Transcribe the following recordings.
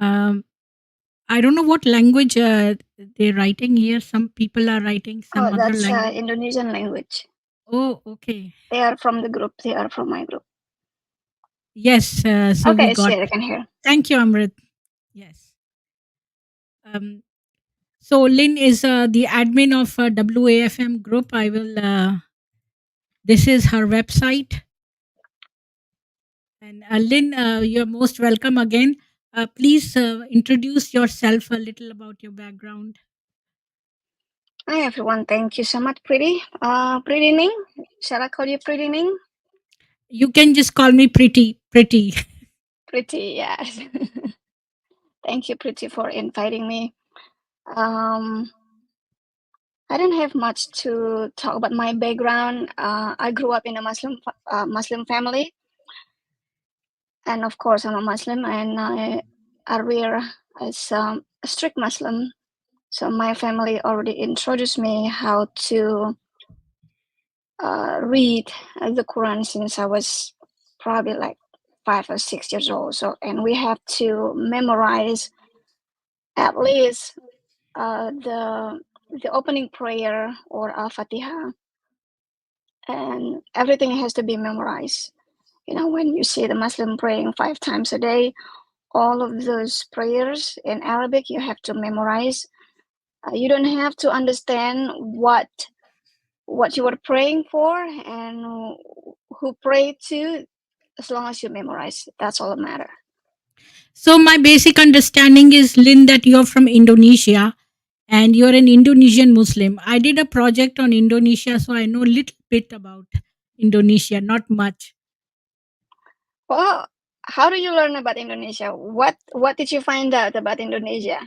I don't know what language they're writing here. Some people are writing some Oh, other that's language. Indonesian language. Oh, okay. They are from the group. They are from my group. Yes. So we Okay, got. share. I can hear. Thank you, Amrit. Yes. Um, so Lynn is the admin of WAFM group. I will. This is her website. And Lynn, you're most welcome again. Please introduce yourself a little about your background. Hi everyone. Thank you so much, Pretty. Pretty Ning. Shall I call you Pretty Ning? You can just call me Pretty. Pretty. Pretty, yes. Thank you, Pretty, for inviting me. I don't have much to talk about my background. I grew up in a Muslim family, and of course, I'm a Muslim, and I rear as a strict Muslim. So my family already introduced me how to read the Quran since I was probably like 5 or 6 years old. So, and we have to memorize at least the opening prayer or Al-Fatiha, and everything has to be memorized. You know, when you see the Muslim praying 5 times a day, all of those prayers in Arabic you have to memorize. You don't have to understand what you were praying for and who prayed to, as long as you memorize. That's all that matters. So my basic understanding is, Lynn, that you're from Indonesia and you're an Indonesian Muslim. I did a project on Indonesia, so I know a little bit about Indonesia, not much. Well, how do you learn about Indonesia? What did you find out about Indonesia?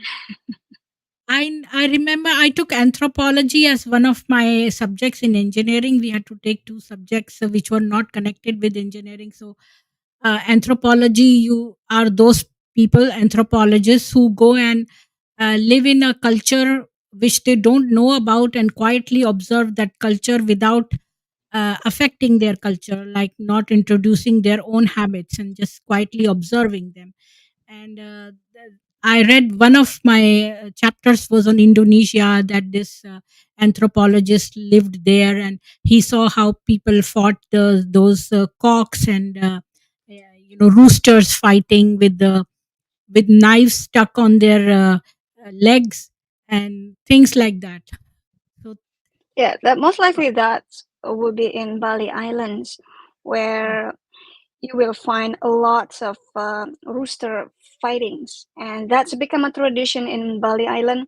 I remember I took anthropology as one of my subjects in engineering. We had to take two subjects which were not connected with engineering. So anthropology, you are those people, anthropologists, who go and live in a culture which they don't know about and quietly observe that culture without affecting their culture, like not introducing their own habits and just quietly observing them. And I read one of my chapters was on Indonesia, that this anthropologist lived there and he saw how people fought those cocks and roosters fighting with knives stuck on their legs and things like that. So Yeah, that most likely that would be in Bali Islands, where you will find a lot of rooster fightings, and that's become a tradition in Bali Island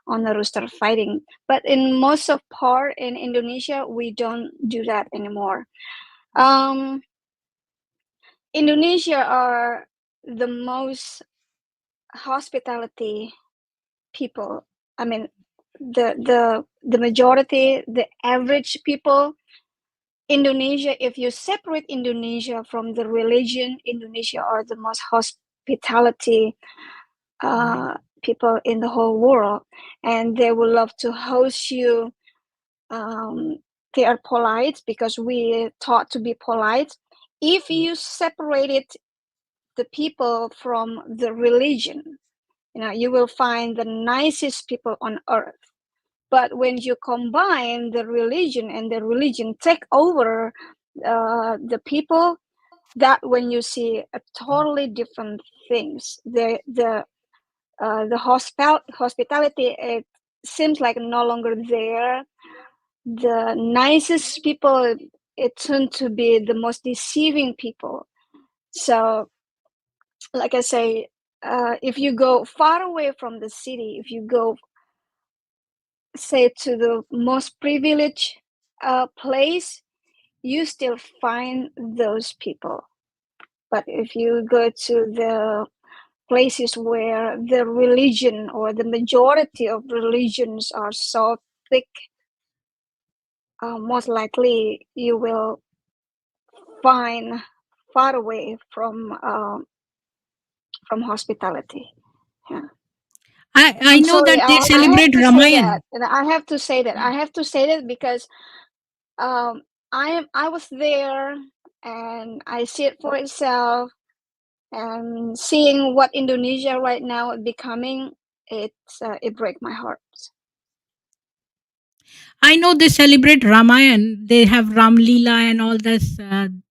on the rooster fighting. But in most of part in Indonesia, we don't do that anymore. Um, Indonesia are the most hospitality people. I mean, the majority, the average people. Indonesia, if you separate Indonesia from the religion, Indonesia are the most hospitality people in the whole world, and they would love to host you. They are polite because we taught to be polite. If you separated the people from the religion, you will find the nicest people on earth. But when you combine the religion and the religion take over the people, that when you see a totally different things. The hospitality, it seems like no longer there. The nicest people, it turned to be the most deceiving people. So, like I say, if you go far away from the city, if you go, say, to the most privileged place, you still find those people. But if you go to the places where the religion or the majority of religions are so thick, most likely you will find far away from hospitality. Yeah. I I'm know sorry. that they I have celebrate to say that, Ramayan. and I have to say that. I have to say that because I was there, and I see it for itself, And seeing what Indonesia right now becoming, it breaks my heart. I know they celebrate Ramayan. They have Ram Leela and all this, and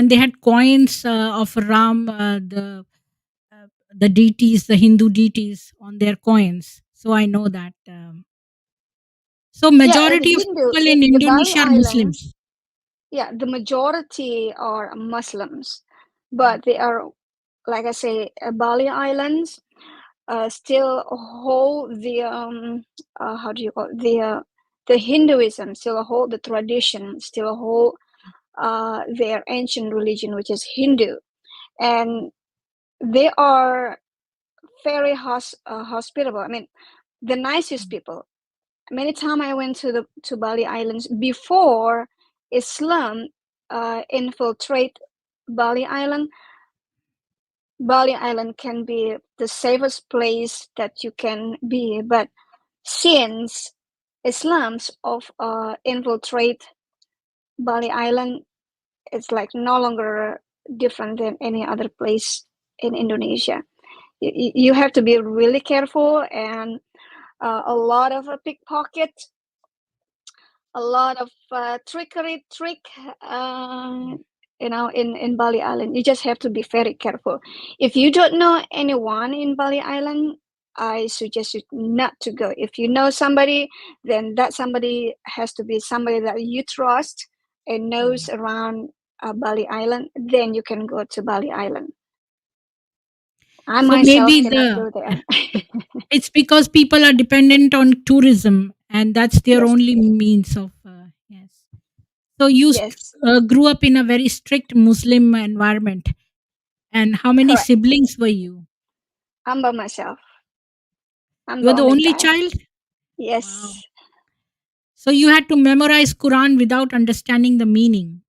they had coins of Ram, the deities, the Hindu deities, on their coins. So I know that. So Yeah, the majority of Hindu, people in the Bali Indonesia are Island, Muslims. yeah, the majority are Muslims, Mm. but they are, like I say, Bali Islands still hold the how do you call it? The Hinduism, still hold the tradition, still hold their ancient religion, which is Hindu, and they are very hospitable. I mean, the nicest people. Many times I went to Bali Islands before Islam infiltrate Bali Island. Bali Island can be the safest place that you can be, but since Islam's of infiltrate Bali Island, it's like no longer different than any other place in Indonesia. You have to be really careful, and a lot of pickpocket, a lot of trickery trick, in Bali Island. You just have to be very careful. If you don't know anyone in Bali Island, I suggest you not to go. If you know somebody, then that somebody has to be somebody that you trust and knows around Bali Island. Then you can go to Bali Island. I So myself maybe cannot go there. it's because people are dependent on tourism, and that's their Yes, only means of yes. So you yes, grew up in a very strict Muslim environment. And how many correct. siblings were you? I'm by myself. I'm You the were the only only child. child? Wow. Yes. So you had to memorize Quran without understanding the meaning.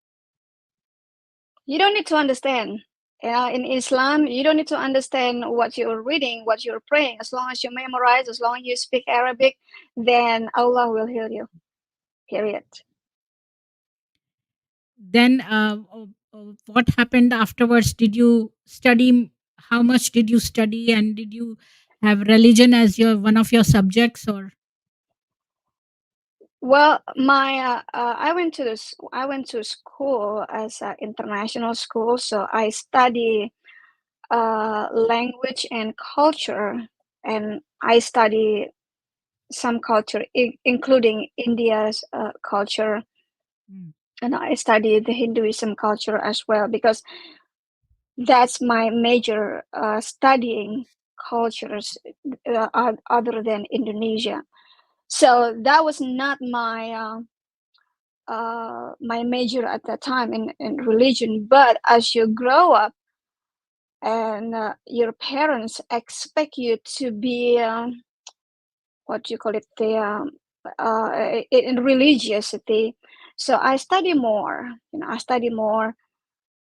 You don't need to understand. In Islam, you don't need to understand what you're reading, what you're praying. As long as you memorize, as long as you speak Arabic, then Allah will heal you. Period. Then what happened afterwards? Did you study? How much did you study? And did you have religion as your one of your subjects? Or Well, I went to school as an international school, so I study language and culture, and I study some culture, including India's culture, mm, and I study the Hinduism culture as well, because that's my major studying cultures other than Indonesia. So that was not my major at that time in religion. But as you grow up and your parents expect you to be what do you call it, the in religiosity, so I study more. I study more.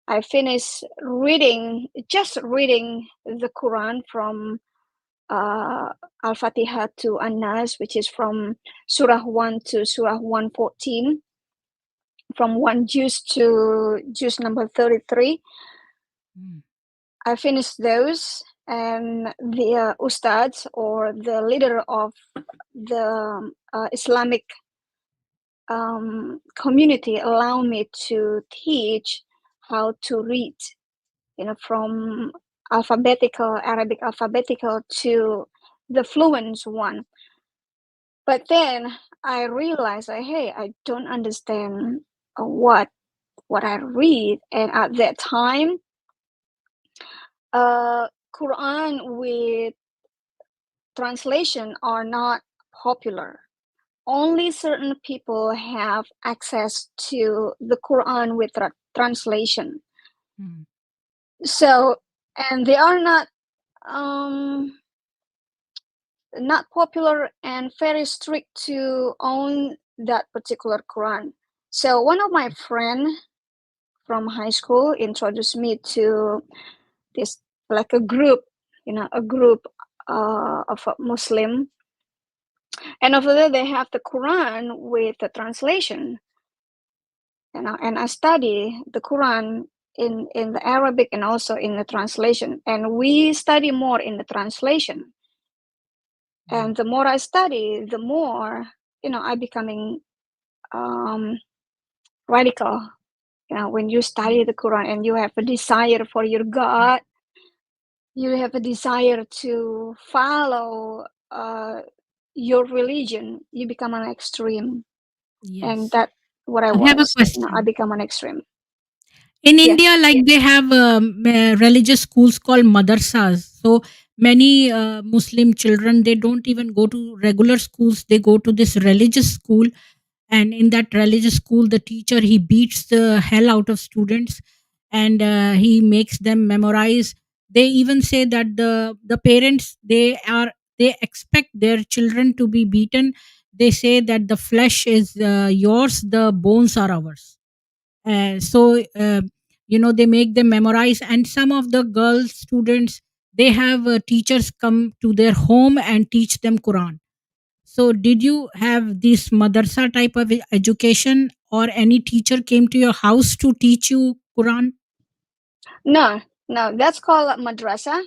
I finished just reading the Quran from Al-Fatihah to An-Nas, which is from Surah 1 to Surah 114, from 1 juz to juz number 33. mm, I finished those, and the ustads, or the leader of the Islamic community, allow me to teach how to read, from Arabic alphabetical to the fluent one. But then I realized, hey, I don't understand what I read, and at that time, Quran with translation are not popular. Only certain people have access to the Quran with translation. mm. So, and they are not popular and very strict to own that particular Quran. So one of my friend from high school introduced me to this, like a group, a group of a Muslim, and over there they have the Quran with the translation, and I study the Quran in the Arabic and also in the translation. And we study more in the translation. And the more I study, the more, I becoming radical. When you study the Quran and you have a desire for your God, you have a desire to follow your religion, you become an extreme. And Yes. that what I I have a was. I question. become an extreme. In India, Yes. like they have religious schools called madrasas. So many Muslim children, they don't even go to regular schools. They go to this religious school, and in that religious school, the teacher, he beats the hell out of students, and he makes them memorize. They even say that the parents, they expect their children to be beaten. They say that the flesh is yours, the bones are ours. So they make them memorize, and some of the girl students, they have teachers come to their home and teach them Quran. So did you have this madrasa type of education, or any teacher came to your house to teach you Quran? No, no, that's called madrasa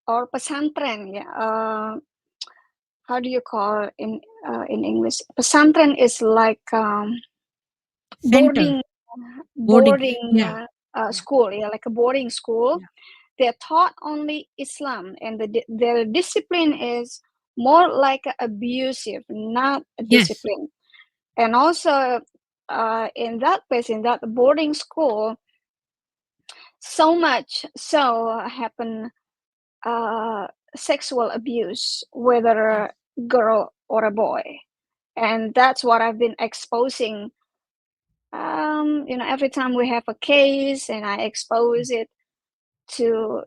or pesantren. Yeah. How do you call in English? Pesantren is like Center, boarding boarding. boarding Yeah, yeah, school. Yeah, like a boarding school. yeah. They're taught only Islam, and their discipline is more like abusive, not a Yes. discipline. And also, in that place, in that boarding school, so much so happen uh, sexual abuse, whether Yes. a girl or a boy. And that's what I've been exposing. Every time we have a case, and I expose it to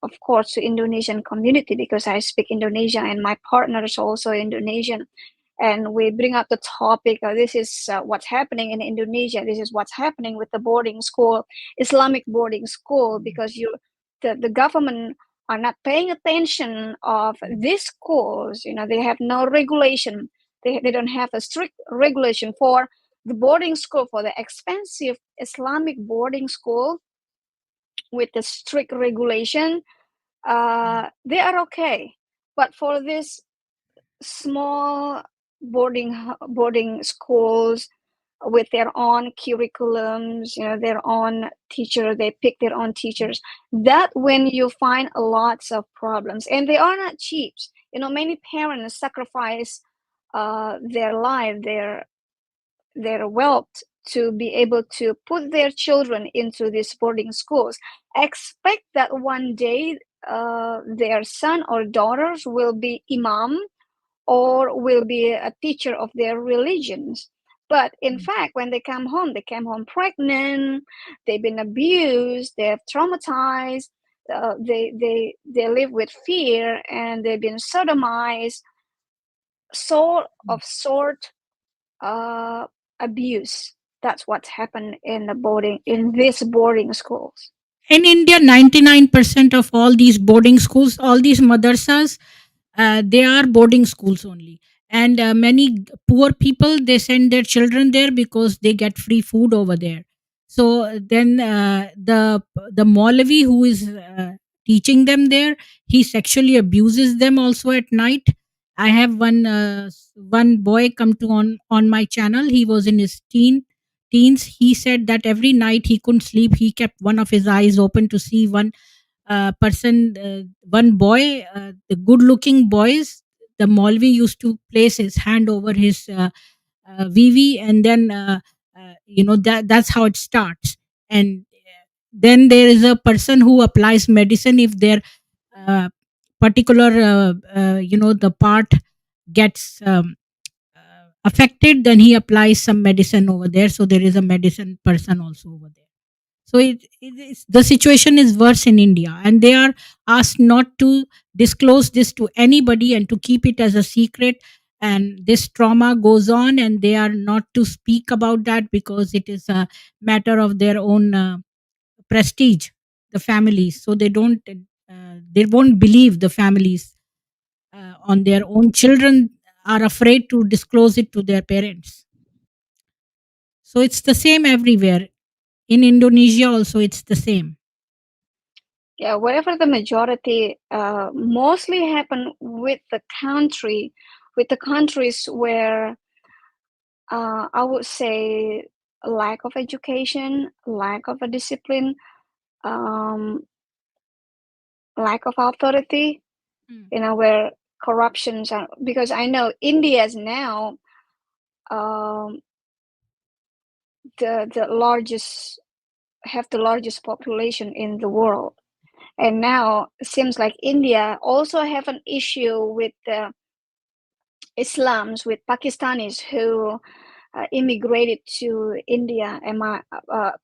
of course to Indonesian community, because I speak Indonesia and my partner is also Indonesian. And we bring up the topic, this is what's happening in Indonesia, this is what's happening with the boarding school, Islamic boarding school, because the government are not paying attention of these schools. They have no regulation. They don't have a strict regulation for the boarding school, for the expensive Islamic boarding school with the strict regulation. They are okay, but for this small boarding schools with their own curriculums, their own teacher, they pick their own teachers, that when you find lots of problems, and they are not cheap. Many parents sacrifice their life, their wealth, to be able to put their children into these boarding schools, expect that one day their son or daughters will be imam or will be a teacher of their religions. But in fact, when they came home pregnant, they've been abused, they're traumatized, they live with fear, and they've been sodomized, sort uh, abuse. That's what's happened in these boarding schools. In India, 99% of all these boarding schools, all these madrasas, they are boarding schools only. And many poor people, they send their children there because they get free food over there. So then the Maulavi who is teaching them there, he sexually abuses them also at night. I have one boy come to on my channel. He was in his teens. He said that every night he couldn't sleep. He kept one of his eyes open to see one boy, the good looking boys. The Maulvi used to place his hand over his VV, and then that's how it starts. And then there is a person who applies medicine if their uh, particular the part gets affected, then he applies some medicine over there. So there is a medicine person also over there. So the situation is worse in India, and they are asked not to disclose this to anybody and to keep it as a secret. And this trauma goes on, and they are not to speak about that because it is a matter of their own prestige, the families. So they won't believe the families on their own children are afraid to disclose it to their parents. So it's the same everywhere. In Indonesia also it's the same. Yeah, wherever the majority mostly happen with the countries where I would say lack of education, lack of a discipline, um, lack of authority, Mm. where corruptions are, because I know India is now um, the largest have the largest population in the world, and now it seems like India also have an issue with the Islams, with Pakistanis who immigrated to India. Am I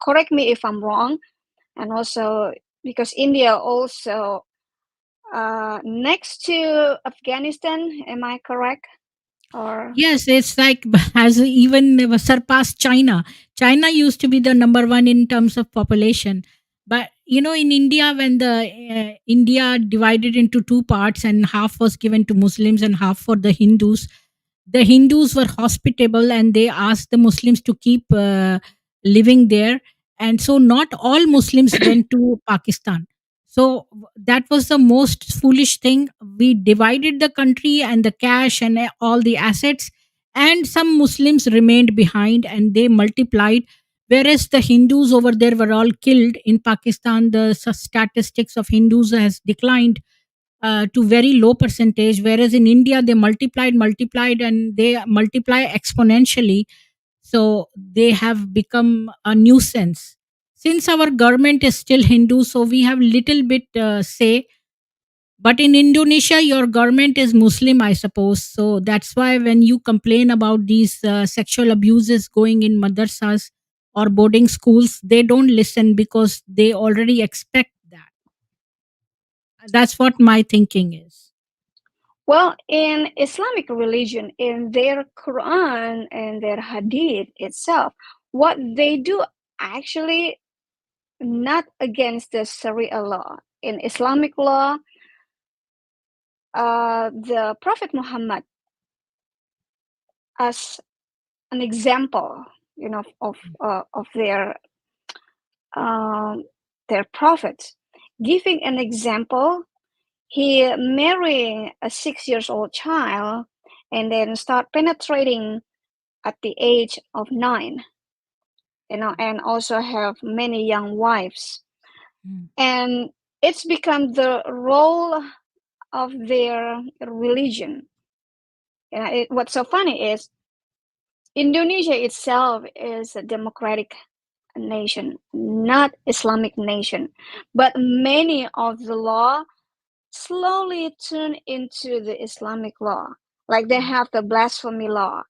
correct me if I'm wrong? And also because India also next to Afghanistan, am I correct? Or Yes, it's like has even surpassed China. China used to be the number one in terms of population, but in India, when the India divided into two parts and half was given to Muslims and half for the Hindus were hospitable and they asked the Muslims to keep living there. And so, not all Muslims went to Pakistan. So, that was the most foolish thing. We divided the country and the cash and all the assets, and some Muslims remained behind and they multiplied. Whereas the Hindus over there were all killed in Pakistan, the statistics of Hindus has declined to very low percentage, whereas in India they multiplied and they multiply exponentially. So they have become a nuisance. Since our government is still Hindu, so we have little bit say. But in Indonesia, your government is Muslim, I suppose. So that's why when you complain about these sexual abuses going in madrasas or boarding schools, they don't listen because they already expect that. That's what my thinking is. well, in Islamic religion, in their Quran and their Hadith itself, what they do actually not against the Sharia law. In Islamic law, the Prophet Muhammad, as an example, of um, their prophet, giving an example, he marrying a 6 years old child and then start penetrating at the age of 9, and also have many young wives, Mm. and it's become the role of their religion. What's so funny is Indonesia itself is a democratic nation, not Islamic nation, but many of the law slowly turn into the Islamic law. Like they have the blasphemy law,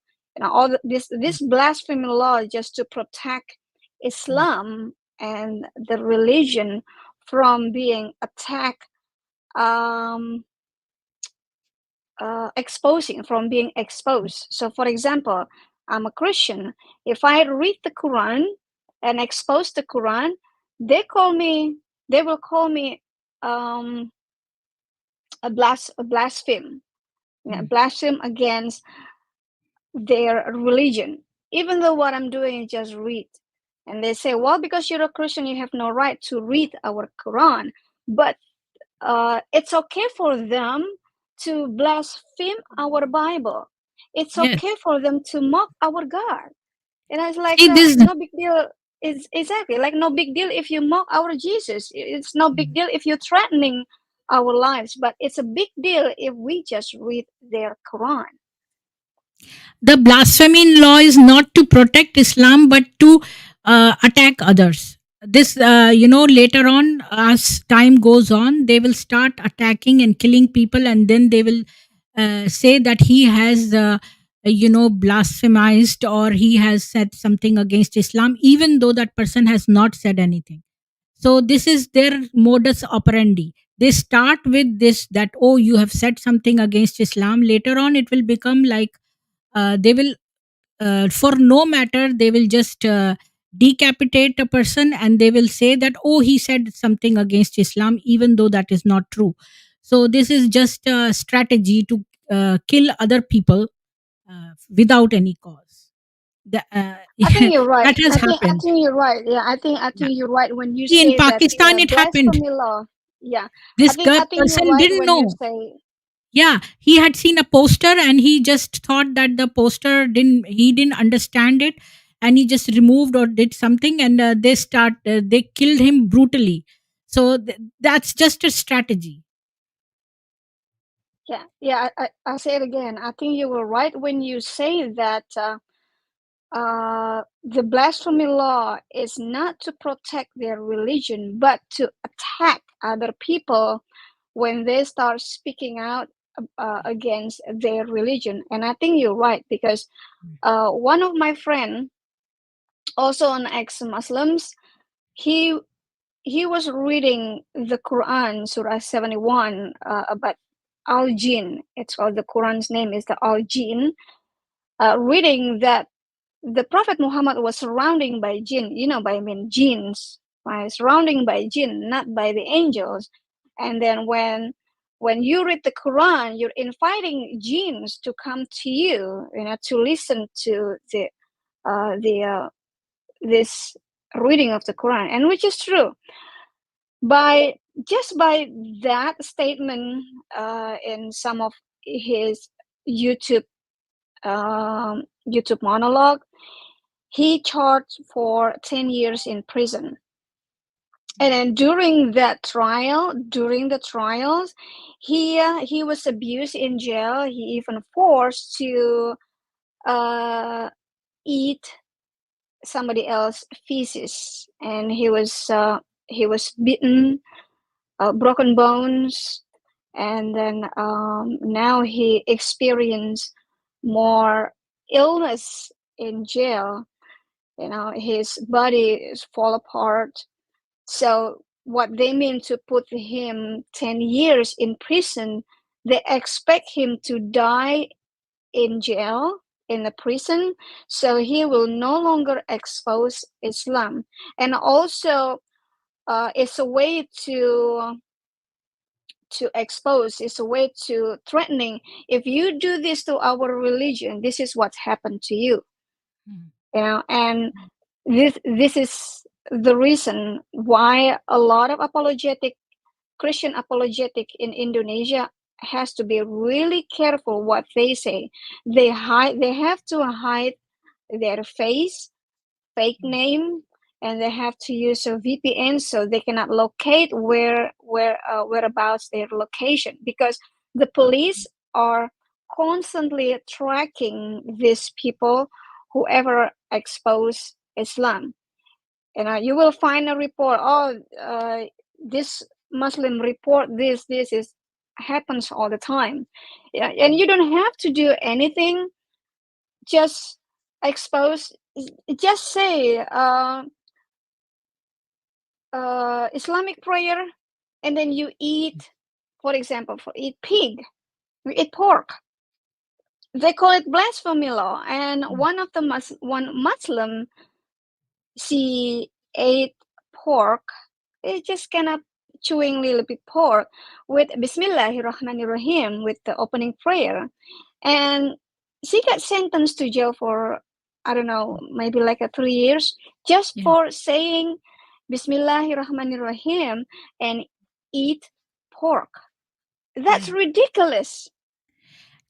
this blasphemy law just to protect Mm. Islam and the religion from being attacked, um, exposing from being exposed. So, for example, I'm a Christian. If I read the Quran and expose the Quran, they call me. They will call me um, a blaspheme, Mm. blaspheme against their religion. Even though what I'm doing is just read, and they say, well, because you're a Christian, you have no right to read our Quran. But it's okay for them to blaspheme our Bible. It's okay Yes. for them to mock our God. And it's like See this. no big deal. It's exactly like no big deal if you mock our Jesus. It's no big Mm. deal if you're threatening our lives. But it's a big deal if we just read their Quran. The blasphemy law is not to protect Islam but to attack others. This, later on, as time goes on, they will start attacking and killing people, and then they will say that he has, blasphemized or he has said something against Islam, even though that person has not said anything. So this is their modus operandi. They start with this, that, oh, you have said something against Islam. Later on, it will become like they will, for no matter, they will just decapitate a person and they will say that, oh, he said something against Islam, even though that is not true. So this is just a strategy to kill other people without any cause. I think you're right. That has I happened. think you're right. Yeah, I think Yeah. you're right when you See, in say that Pakistan, it happened. blasphemy law. Yeah, This I think you're person right didn't when you know. say Yeah, he had seen a poster and he just thought that the poster he didn't understand it, and he just removed or did something, and they killed him brutally. So that's just a strategy. yeah, yeah. I say it again. I think you were right when you say that the blasphemy law is not to protect their religion, but to attack other people when they start speaking out against their religion. And I think you're right because one of my friend, also an ex-Muslims, he he was reading the Quran, Surah 71, about Al Jinn. It's called, the Quran's name is the Al Jinn. Reading that the Prophet Muhammad was surrounding by jinn, by jinns, by surrounding by jinn, not by the angels. And then when you read the Quran, you're inviting jinns to come to you, to listen to the this reading of the Quran, and which is true. By by that statement in some of his YouTube YouTube monologue, he charged for 10 years in prison. And then during the trials, he was abused in jail. He even forced to eat somebody else's feces, and he was beaten, broken bones, and then now he experienced more illness in jail. His body is fall apart. So what they mean to put him 10 years in prison, they expect him to die in jail, in the prison, so he will no longer expose Islam. And also it's a way to expose, it's a way to threatening, if you do this to our religion, this is what's happened to you. And this is the reason why a lot of Christian apologetic in Indonesia has to be really careful what they say. They have to hide their face, fake name, and they have to use a VPN so they cannot locate whereabouts their location, because the police are constantly tracking these people, whoever expose Islam. And you will find a report, this Muslim report this is happens all the time. Yeah, and you don't have to do anything, just expose, just say Islamic prayer, and then you eat, for example, eat pig, you eat pork. They call it blasphemy law. And one Muslim, she ate pork. It just kind of chewing a little bit pork with Bismillahirrahmanirrahim, with the opening prayer, and she got sentenced to jail for, I don't know, maybe like 3 years, just Yeah. for saying Bismillahirrahmanirrahim and eat pork. That's ridiculous.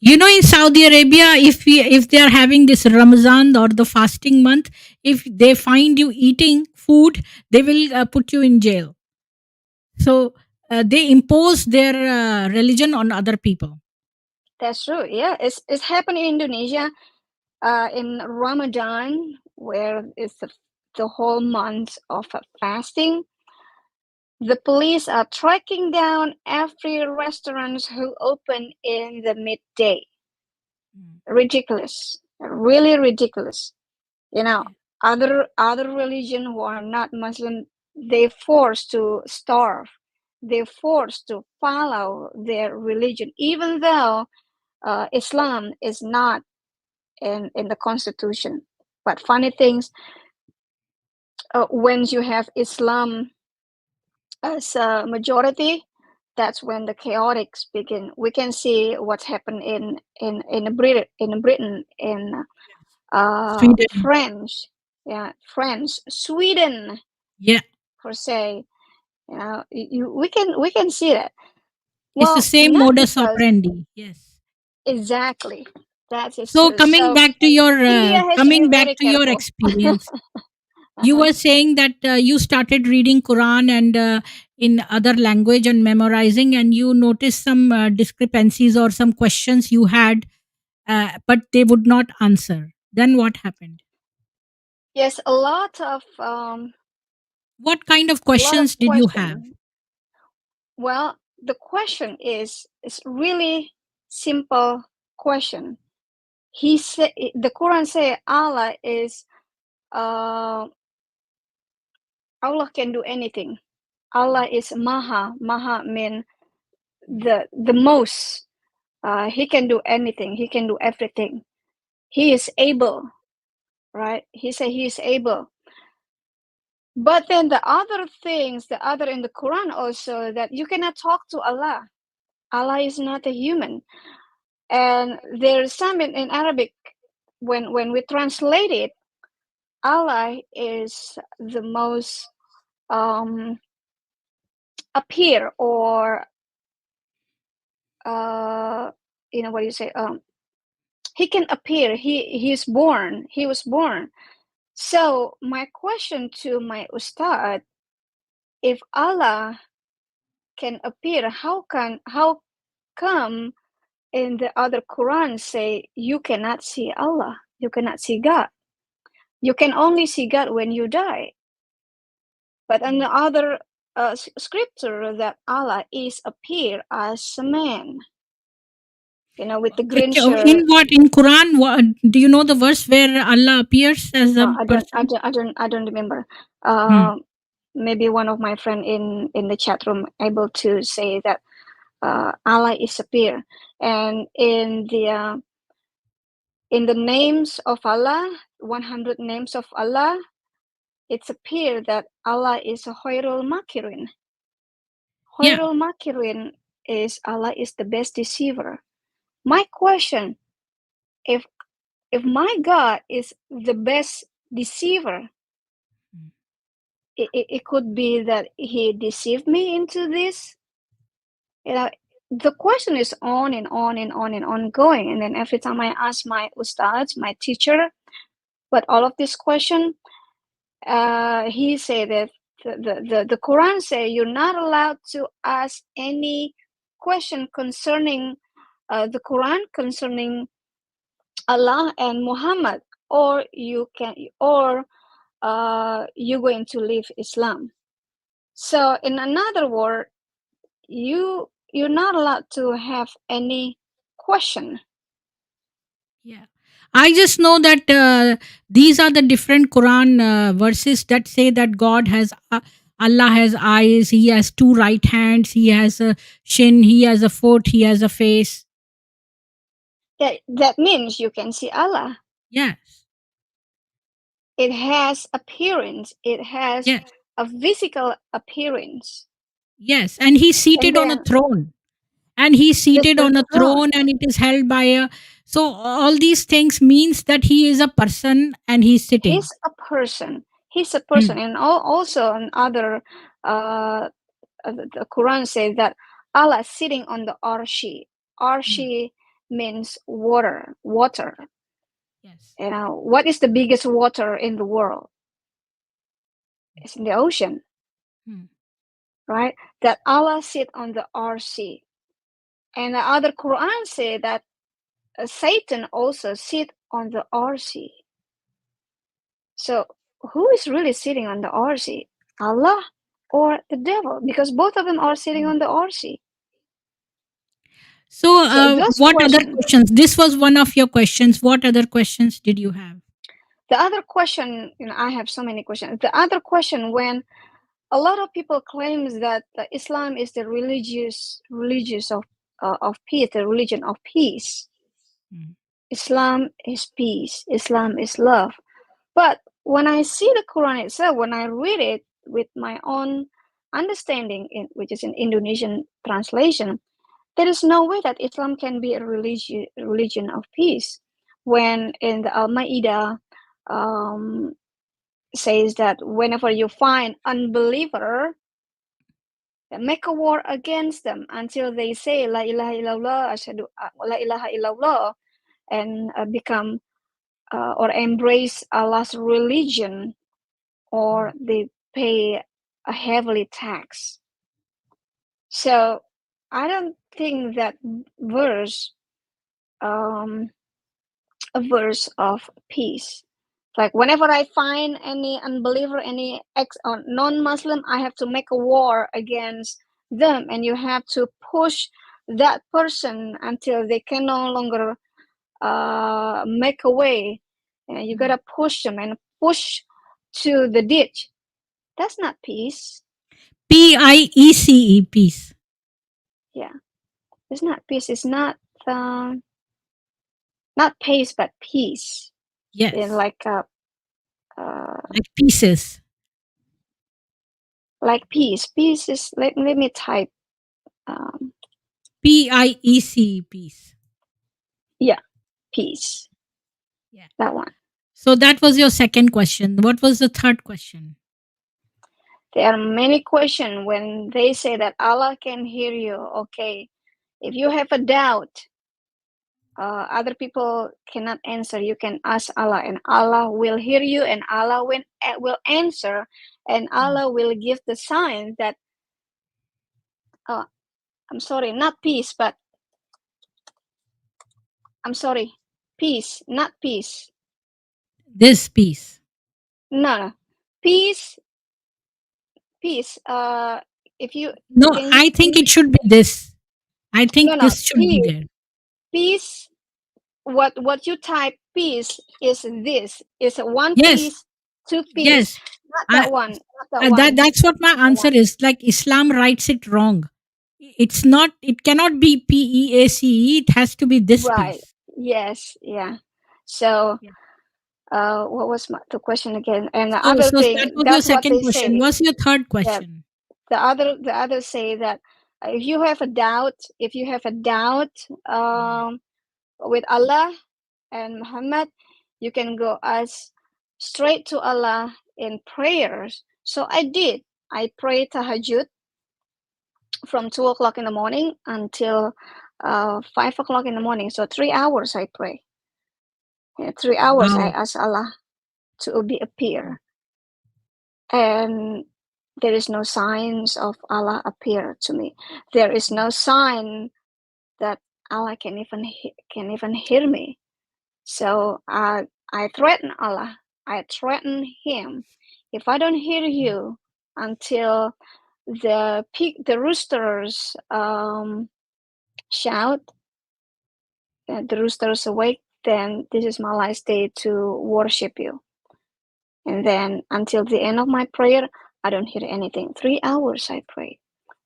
In Saudi Arabia, if they are having this Ramadan or the fasting month, if they find you eating food, they will put you in jail. So they impose their religion on other people. That's true. Yeah, it's happened in Indonesia in Ramadan, where it's the whole month of fasting. The police are tracking down every restaurant who open in the midday. Ridiculous, really ridiculous. Other religion who are not Muslim, they forced to starve. They forced to follow their religion, even though Islam is not in the constitution. But funny things, when you have Islam as a majority, that's when the chaotics begin. We can see what's happened in Britain, in Sweden. French, Sweden, Yeah. per se. We can see that. It's the Well, same not modus because operandi. Yes. exactly that is So true. So India has to be coming back very to your careful. experience, you Uh-huh. were saying that you started reading Quran and in other language and memorizing, and you noticed some discrepancies or some questions you had, but they would not answer. Then what happened? Yes, What kind of a lot of questions did you have? question. Well, the question is really simple question. He said the Quran say uh, Allah can do anything. Allah is Maha. Maha mean the most. He can do anything. He can do everything. He is able, right? He said he is able. But then the other things, the other in the Quran also, that you cannot talk to Allah. Allah is not a human. And there's some in Arabic, when we translate it, Allah is the most appear, or what do you say? He can appear. He was born. So my question to my ustad, if Allah can appear, how come in the other Quran say you cannot see Allah, you cannot see God, you can only see God when you die? But in the other scripture that Allah is appear as a man, with the Okay, green in shirt. what in Quran? Do you know the verse where Allah appears as a person? I don't remember. Hmm. Maybe one of my friend in the chat room able to say that Allah is appear, and in the names of Allah, 100 names of Allah, it's appear that Allah is a Khairul Makirin. Yeah. Khairul Makirin is Allah is the best deceiver. My question, if my God is the best deceiver, it could be that he deceived me into this. The question is on and on and on and on going. And then every time I ask my ustads, my teacher, but all of this question, he said that the Quran say you're not allowed to ask any question concerning the Quran, concerning Allah and Muhammad, or you're going to leave Islam. So in another word, you're not allowed to have any question. Yeah. I just know that these are the different Quran verses that say that Allah has eyes, He has two right hands, He has a shin, He has a foot, He has a face. That means you can see Allah. Yes. It has appearance. It has Yes. a physical appearance. Yes. And He's And seated on a then throne. And He's seated the on a throne, throne and it is held by a. So all these things means that He is a person and He's sitting. he's a person. He's a Hmm. person. And also in other, the Quran says that Allah sitting on the arshi. Hmm. Arshi means water. Yes. What is the biggest water in the world? It's in the ocean, Hmm. right? That Allah sit on the arshi. And the other Quran say that Satan also sit on the arshi. So who is really sitting on the arshi? Allah or the devil? Because both of them are sitting on the arshi. So, So those what other questions. questions? This was one of your questions. What other questions did you have? The other question, I have so many questions. The other question, when a lot of people claims that Islam is the religious of peace, the religion of peace. Mm. Islam is peace. Islam is love. But when I see the Quran itself, when I read it with my own understanding, which is an Indonesian translation, there is no way that Islam can be a religion of peace. when in the Al-Ma'idah says that whenever you find unbeliever, make a war against them until they say La ilaha illallah, ashhadu la ilaha illallah, and become or embrace Allah's religion, or they pay a heavily tax. So I don't think that verse a verse of peace. Like whenever I find any unbeliever, any ex or non-Muslim, I have to make a war against them, and you have to push that person until they can no longer make a way. And you gotta push them and push to the ditch. That's not peace. PIECE, peace. Yeah, it's not peace. It's not pace, but peace. Yes. In like pieces. Like peace. Peace is, let me type. PIECE, peace. Yeah, peace. Yeah. That one. So that was your second question. What was the third question? There are many questions when they say that Allah can hear you. Okay, if you have a doubt, other people cannot answer. You can ask Allah, and Allah will hear you, and Allah will answer, and Allah will give the sign that, I'm sorry, not peace, but I'm sorry, peace, not peace. This peace. No, peace. If you I think it should be this. I think this should be there. Peace. What you type peace is this. It's a one Yes. piece, two piece. Yes. Not that one. Not that one. That's what my answer is. Like Islam writes it wrong. It's not. It cannot be PEACE. It has to be this Right. piece. Yes. Yeah. So, what was the question again? And the So other thing, that was your that's what second they question. say. What's your third question? Yeah. The other say that if you have a doubt, with Allah and Muhammad, you can go straight to Allah in prayers. So I did. I prayed tahajjud from 2 o'clock in the morning until 5 o'clock in the morning. So 3 hours I pray. 3 hours I ask Allah to appear, and there is no signs of Allah appear to me. There is no sign that Allah can even hear me. So I threaten Allah. I threaten Him. If I don't hear you until the roosters shout, the roosters awake, then this is my last day to worship you. And then until the end of my prayer, I don't hear anything. 3 hours I pray,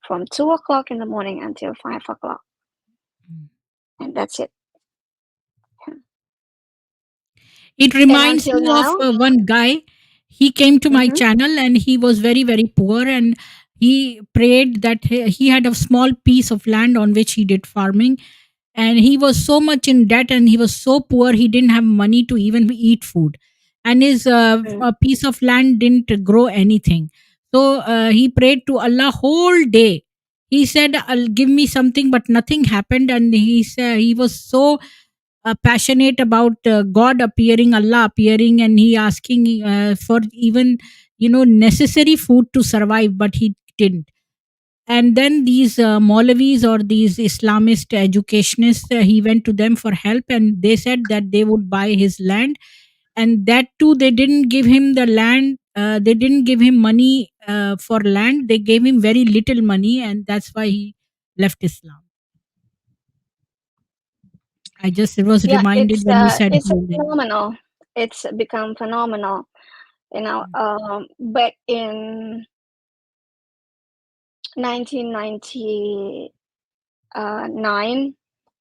from 2 o'clock in the morning until 5 o'clock. And that's it. It reminds me of one guy. He came to my channel and he was very, very poor, and he prayed that he had a small piece of land on which he did farming, and he was so much in debt and he was so poor he didn't have money to even eat food, and his a piece of land didn't grow anything. So he prayed to Allah whole day. He said, "I'll give me something," but nothing happened, and he said he was so passionate about God appearing, Allah appearing, and he asking for even necessary food to survive, but he didn't. And then these Maulavis or these Islamist educationists, he went to them for help, and they said that they would buy his land, and that too they didn't give him the land. They didn't give him money for land. They gave him very little money, and that's why he left Islam. I just was reminded when you said it's phenomenal. It's become phenomenal. Back in 1999,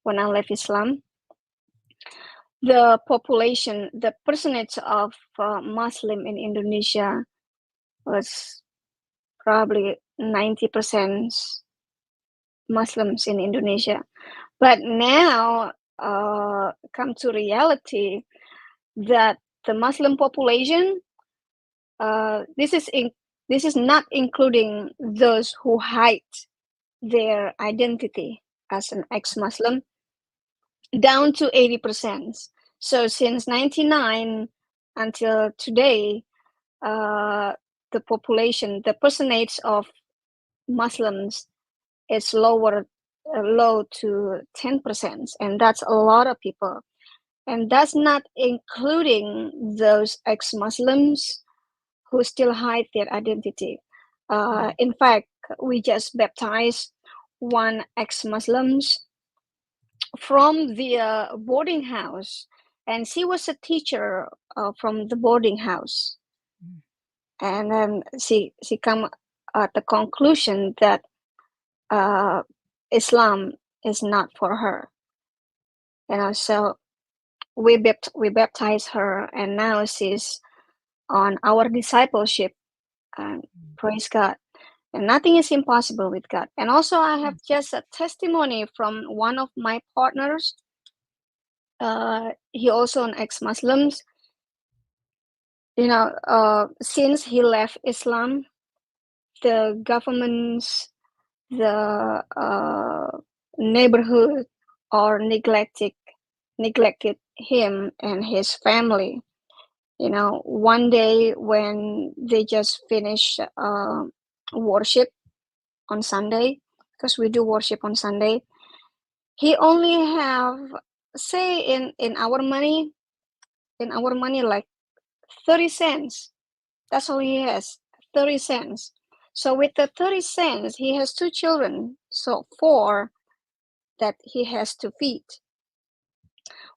when I left Islam, the population, the percentage of Muslim in Indonesia was probably 90% Muslims in Indonesia. But now come to reality that the Muslim population, this is not including those who hide their identity as an ex-Muslim, down to 80%. So since 99 until today, the population, the percentage of Muslims is low to 10%, and that's a lot of people. And that's not including those ex-Muslims who still hide their identity. In fact, we just baptized one ex-Muslims from the boarding house, and she was a teacher from the boarding house. And then she come at the conclusion that Islam is not for her. So we baptized her, and now she's on our discipleship. And praise God. And nothing is impossible with God. And also, I have just a testimony from one of my partners. He also an ex-Muslim. Since he left Islam, the governments, the neighborhood, are neglected him and his family. One day when they just finished worship on Sunday, because we do worship on Sunday, he only have, say, in our money like 30 cents. That's all he has, 30 cents. So with the 30 cents, he has 2 children, so 4 that he has to feed.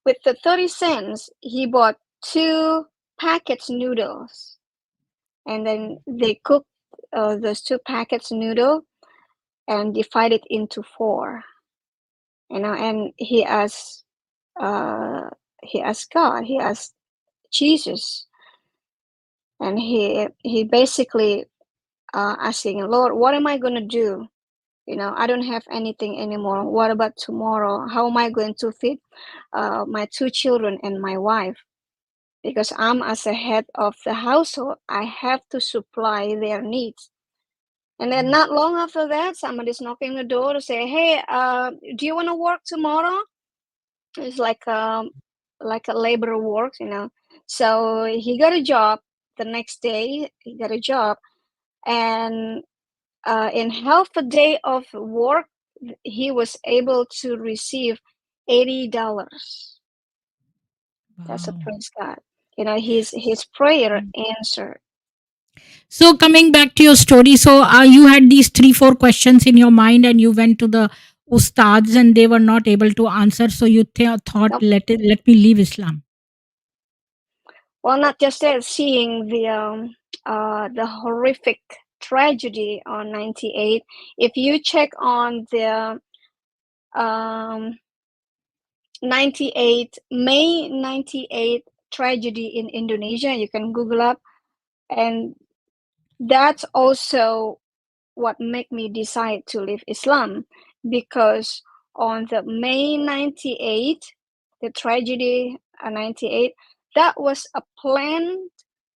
With the 30 cents, he bought 2 packets noodles, and then they cooked those 2 packets noodle and divide it into 4. And he asked God, he asked Jesus, and he basically asking, Lord, what am I going to do? I don't have anything anymore. What about tomorrow? How am I going to feed my 2 children and my wife? Because I'm as a head of the household, I have to supply their needs. And then not long after that, somebody's knocking the door to say, hey, do you want to work tomorrow? It's like a labor work, So he got a job. The next day, he got a job. And in half a day of work, he was able to receive $80. That's a praise God. His prayer answered. So coming back to your story, so you had these 3-4 questions in your mind, and you went to the ustads, and they were not able to answer. So you thought, Nope. let me leave Islam. Well, not just that, seeing the horrific tragedy on 98. If you check on the May 98 tragedy in Indonesia, you can Google up, and that's also what made me decide to leave Islam, because on the May 98, the tragedy 98, that was a plan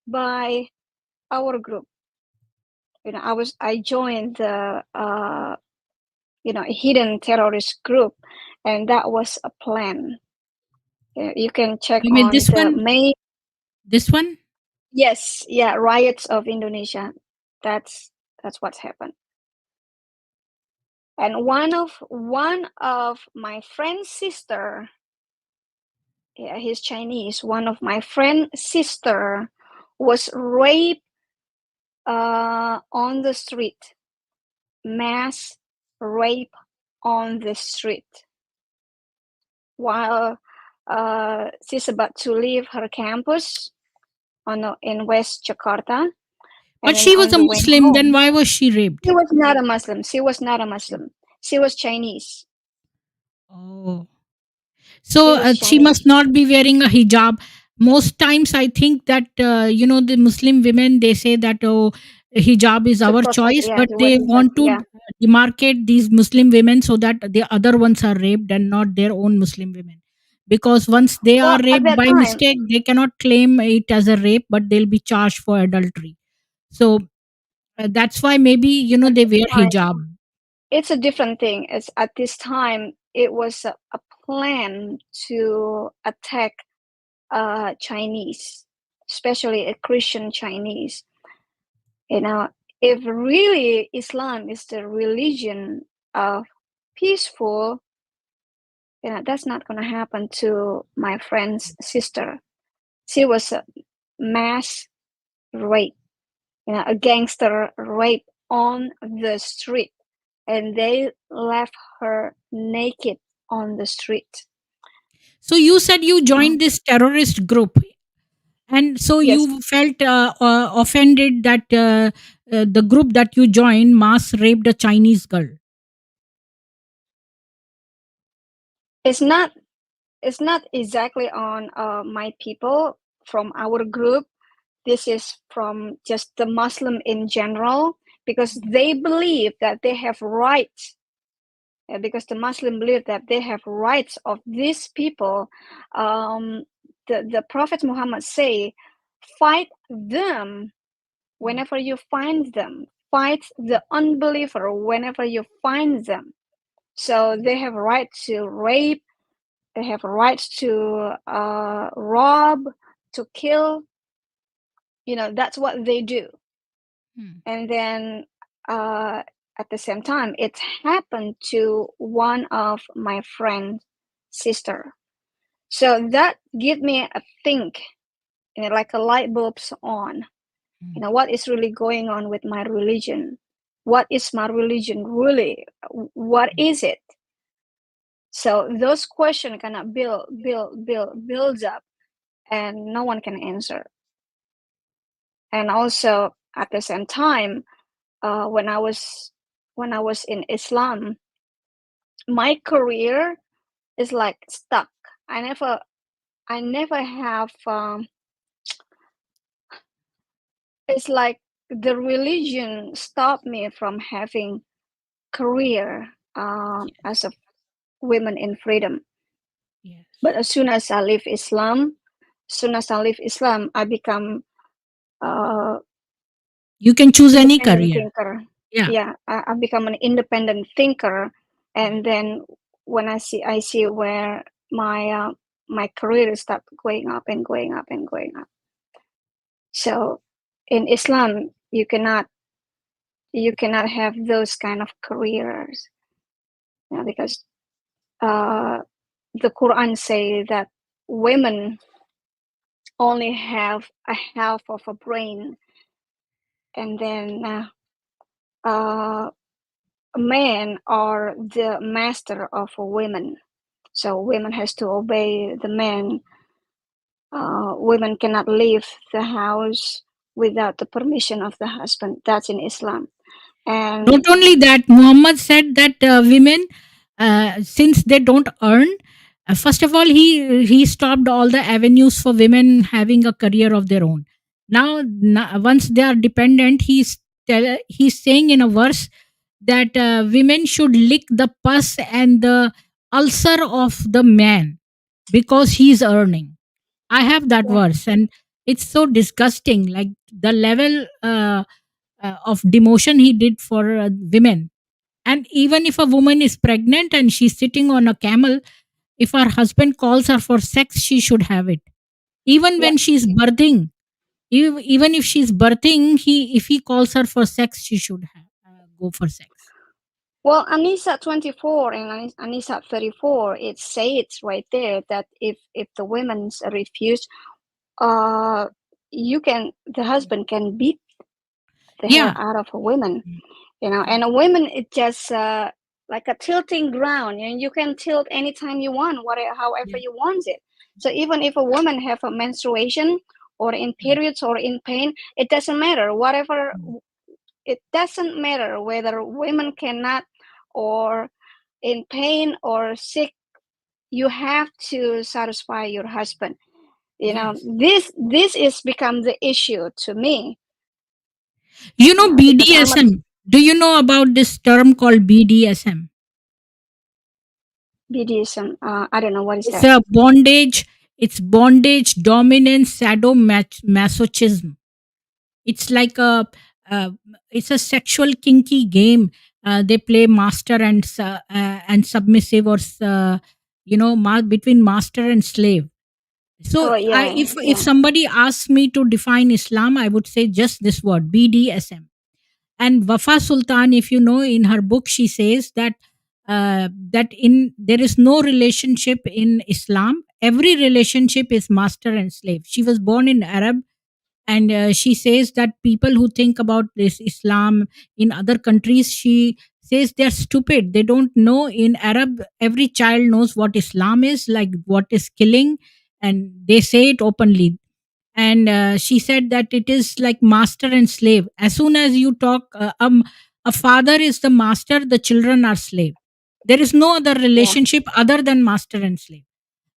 by our group. I joined the hidden terrorist group, and that was a plan. You can check You mean on this the one? May. This one? Yes, yeah, riots of Indonesia. That's what's happened. And one of my friend's sister, yeah, he's Chinese. One of my friend's sister was raped on the street. Mass rape on the street while she's about to leave her campus in West Jakarta. But she was a Muslim, then why was she raped? She was not a Muslim. She was not a Muslim. She was Chinese. Oh. So she must not be wearing a hijab. Most times I think that, the Muslim women, they say that, oh, hijab is our choice, but they want to demarcate these Muslim women so that the other ones are raped and not their own Muslim women. because once they are Well, at raped that by time, mistake, they cannot claim it as a rape, but they'll be charged for adultery. So that's why maybe at they this wear time, hijab. it's a different thing. It's at this time, it was a plan to attack Chinese, especially a Christian Chinese. You know, if really Islam is the religion of peaceful, that's not going to happen to my friend's sister. She was a mass rape, a gangster rape on the street, and they left her naked on the street. So you said you No. joined this terrorist group, and so Yes, you felt offended that the group that you joined mass raped a Chinese girl. it's not. It's not exactly on my people from our group. This is from just the Muslim in general, because they believe that they have rights. Because the Muslim believe that they have rights of these people. The Prophet Muhammad say, fight them whenever you find them. Fight the unbeliever whenever you find them. So they have right to rape. They have rights to rob, to kill. That's what they do. Hmm. And then at the same time, it happened to one of my friend's sister. So that give me a think, like a light bulb's on. Hmm. What is really going on with my religion? What is my religion really? What is it? So those questions kind of builds up, and no one can answer. And also at the same time, when I was in Islam, my career is like stuck. I never have. It's like the religion stopped me from having career as a women in freedom. Yes. But as soon as I leave Islam, I become uh, You can choose any independent career. thinker. Yeah. Yeah, I become an independent thinker, Yeah. and then when I see where my career start going up and going up and going up. So in Islam, you cannot have those kind of careers, because uh, the Quran say that women only have a half of a brain, and then uh, men are the master of women. So women has to obey the men. Women cannot leave the house without the permission of the husband. That's in Islam. Not And only that, Muhammad said that women, since they don't earn, first of all, he stopped all the avenues for women having a career of their own. Now, once they are dependent, he's saying in a verse that women should lick the pus and the ulcer of the man because he's earning. I have that yeah, verse, and it's so disgusting. Like the level of demotion he did for women. And even if a woman is pregnant and she's sitting on a camel, if her husband calls her for sex, she should have it. Even yeah. when she's birthing, even if she's birthing, if he calls her for sex, she should go for sex. Well, Anisa 24 and Anisa 34, it says right there that if the women's refuse, uh, the husband can beat the hell Yeah. out of a woman, Yeah. and a woman is just like a tilting ground, and you can tilt anytime you want, whatever, however Yeah. you want it. So even if a woman have a menstruation or in Mm, periods or in pain, it doesn't matter. Whatever, mm. it doesn't matter whether women cannot or in pain or sick. You have to satisfy your husband. Yes. This is become the issue to me. Because I'm a BDSM. Do you know about this term called BDSM? BDSM. I don't know what is It's that. a bondage. It's bondage, dominance, masochism. It's like uh, it's a sexual kinky game. They play master and submissive, or between master and slave. So Oh yeah, if yeah. somebody asks me to define Islam, I would say just this word, BDSM. And Wafa Sultan, if you know, in her book, she says that there is no relationship in Islam. Every relationship is master and slave. She was born in Arab, and she says that people who think about this Islam in other countries, she says they're stupid. They don't know. In Arab, every child knows what Islam is, like what is killing, and they say it openly. And she said that it is like master and slave. As soon as you talk, a father is the master, the children are slave. There is no other Yeah. relationship other than master and slave.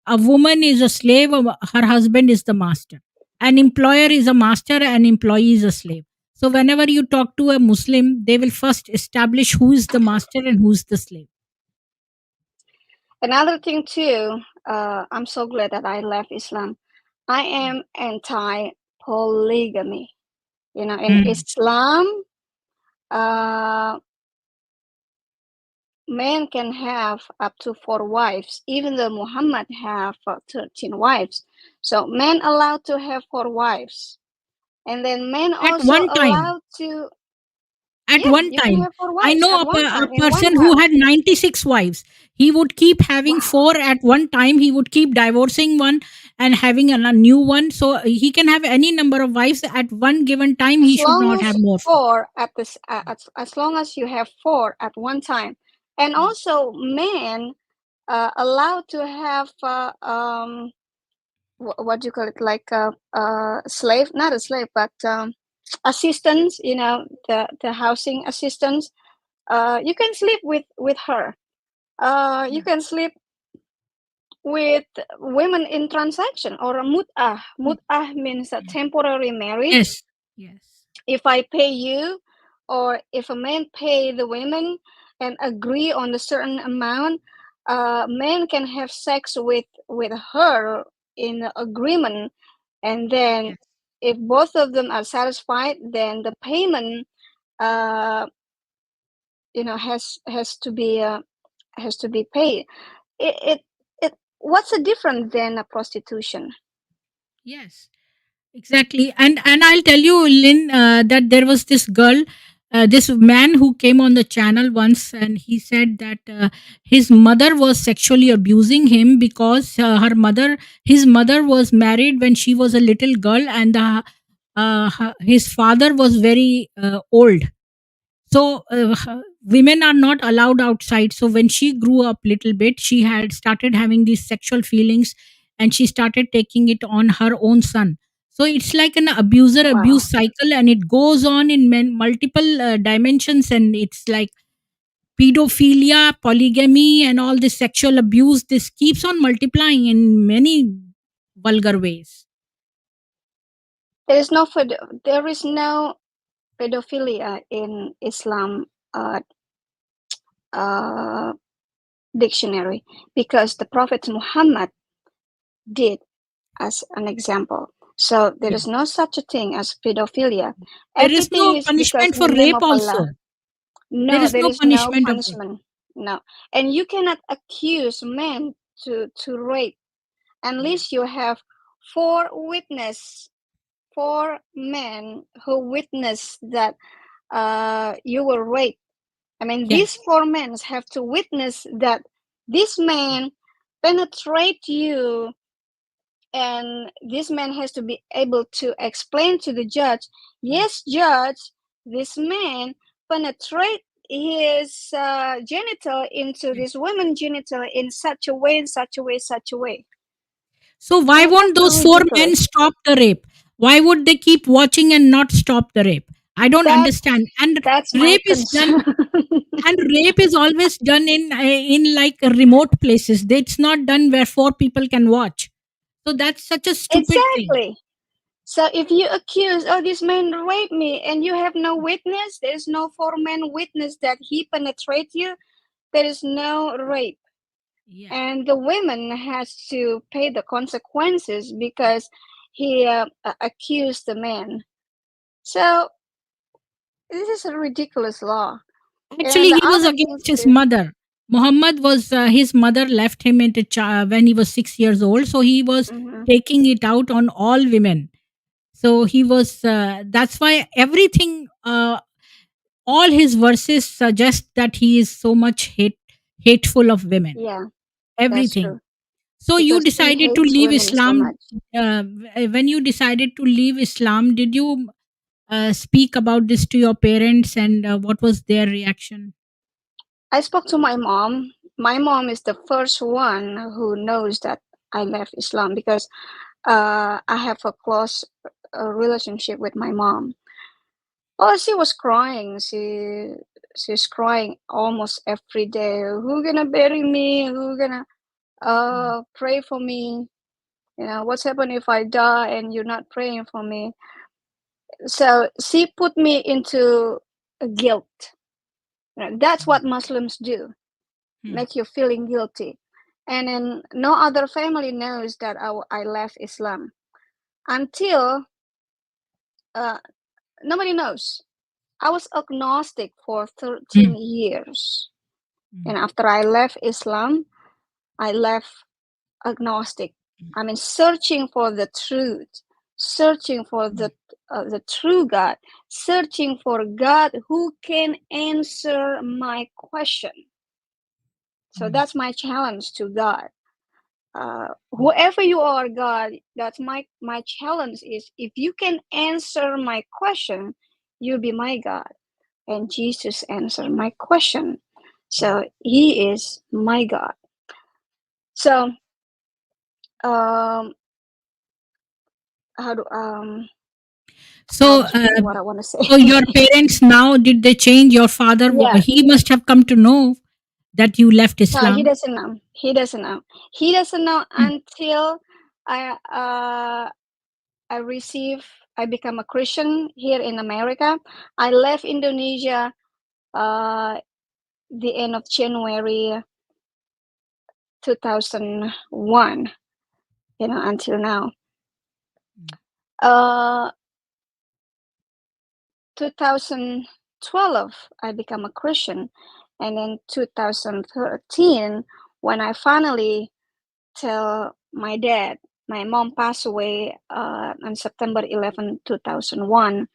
A woman is a slave, her husband is the master. An employer is a master, an employee is a slave. So whenever you talk to a Muslim, they will first establish who is the master and who is the slave. Another thing too. I'm so glad that I left Islam. I am anti-polygamy. You know, in Mm. Islam, uh, men can have up to 4 wives, even though Muhammad have 13 wives. So men allowed to have 4 wives, and then men At also one time, allowed to. at Yeah, one you can time, have four I wives know at one a time in one person who had house. 96 wives. He would keep having Wow. four at one time. He would keep divorcing one and having a new one. So he can have any number of wives at one given time. He As should long not as have more. four at this, as long as you have four at one time, and Mm. also men allowed to have what do you call it, like a slave, not a slave, but assistants. You know, the housing assistants. You can sleep with her. You Yeah. can sleep with women in transaction or a mut'ah. Mm. Mut'ah means a Yeah. temporary marriage. Yes. Yes. If I pay you, or if a man pay the women and agree on a certain amount, men can have sex with her in agreement, and then Yes. if both of them are satisfied, then the payment, uh, has to be paid. It what's the difference than a prostitution? Yes. Exactly. And I'll tell you, Lynn, that there was this girl, this man who came on the channel once, and he said that his mother was sexually abusing him because his mother was married when she was a little girl, and his father was very old. So women are not allowed outside. So when she grew up little bit, she had started having these sexual feelings, and she started taking it on her own son. So it's like an abuser Wow. abuse cycle, and it goes on in multiple dimensions, and it's like pedophilia, polygamy, and all this sexual abuse. This keeps on multiplying in many vulgar ways. There is no pedophilia in Islam uh, uh, dictionary, because the Prophet Muhammad did as an example. So there Yeah. is no such a thing as pedophilia. There is Everything no is because punishment in for the name rape of Allah. also. There No, is there no is no punishment of rape. punishment. No, and you cannot accuse men to rape Yeah. unless you have four witness, four men who witness that you were raped. I mean, Yeah. these four men have to witness that this man penetrate you, and this man has to be able to explain to the judge, Yeah. yes, judge, this man penetrate his genital into Yes. this woman genital in such a way, in such a way, such a way. So why So won't that's those four men ridiculous. stop the rape? Why would they keep watching and not stop the rape? I don't That's understand. And that's my rape is done. concern. And rape is always done in like remote places. It's not done where four people can watch. So that's such a stupid thing. Exactly. So if you accuse, oh, this man raped me, and you have no witness, there is no four-man witness that he penetrate you, there is no rape. Yeah. and the women has to pay the consequences because he accused the man. So this is a ridiculous law. And Actually, the he was other things against his too. mother. Muhammad was his mother left him when he was 6 years old, so he was Mhm. taking it out on all women. So he was. That's why everything, all his verses suggest that he is so much hateful of women. Yeah, that's Everything. true. So you Because he decided to hates leave women so Islam. much. When you decided to leave Islam, did you speak about this to your parents, and what was their reaction? I spoke to my mom. My mom is the first one who knows that I left Islam because I have a close relationship with my mom. Oh, she was crying. She's crying almost every day. Who gonna bury me? Who gonna Mm, pray for me? You know, what's happened if I die and you're not praying for me? So she put me into a guilt. You know, that's mm, what Muslims do, mm, make you feeling guilty. And then no other family knows that I left Islam until uh, nobody knows. I was agnostic for 13 mm, years. mm, And after I left Islam, I left agnostic. I mean, searching for the truth, searching for mm, the true God, searching for God who can answer my question. So mm, that's my challenge to God. Whoever you are, God, that's my challenge is if you can answer my question, you'll be my God. And Jesus answered my question. So he is my God. So um how do So, I'm forgetting what I want to say. so your parents now, did they change? Your father, Yeah. he must have come to know that you left No, he Islam. doesn't know. He doesn't know. He doesn't know Mm, until I uh I receive I become a Christian here in America. I left Indonesia the end of January 2001, you know, until now. mm, Uh 2012 I become a Christian, and then 2013 when I finally tell my dad my mom passed away on September 11, 2001,